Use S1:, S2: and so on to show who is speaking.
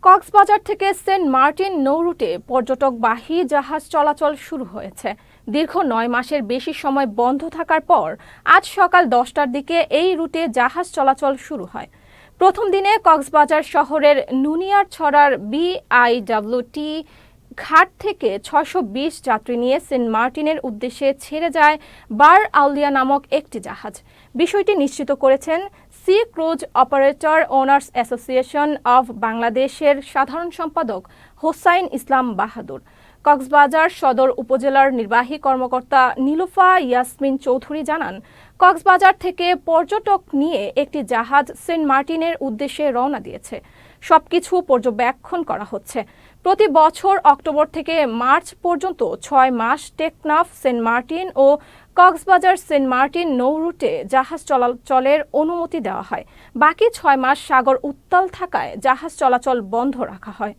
S1: কক্সবাজার থেকে Saint Martin নৌরুটে পর্যটকবাহী জাহাজ চলাচল শুরু হয়েছে। দীর্ঘ ৯ মাসের বেশি সময় বন্ধ থাকার পর আজ সকাল ১০টার দিকে এই রুটে জাহাজ চলাচল শুরু হয়। প্রথম দিনে কক্সবাজার শহরের নুনিয়ারছড়ার BIWT ঘাট থেকে ৬২০ যাত্রী নিয়ে সেন্ট মার্টিনের উদ্দেশ্যে ছেড়ে যায় বার আউলিয়া নামক একটি জাহাজ। বিষয়টি নিশ্চিত করেছেন sea cruise operator owners association of বাংলাদেশের সাধারণ সম্পাদক হোসাইন ইসলাম বাহাদুর। কক্সবাজার সদর উপজেলার নির্বাহী কর্মকর্তা নীলুফা ইয়াসমিন চৌধুরী জানান, কক্সবাজার থেকে পর্যটক নিয়ে একটি জাহাজ সেন্ট মার্টিনের উদ্দেশ্যে রওনা দিয়েছে। সবকিছু পর্যবেক্ষণ করা হচ্ছে। প্রতি বছর অক্টোবর থেকে মার্চ পর্যন্ত ৬ মাস টেকনাফ সেন্ট মার্টিন ও কক্সবাজার সেন্ট মার্টিন নৌরুটে জাহাজ চলাচলের অনুমতি দেওয়া হয়। বাকি ৬ মাস সাগর উত্তাল থাকায় জাহাজ চলাচল বন্ধ রাখা হয়।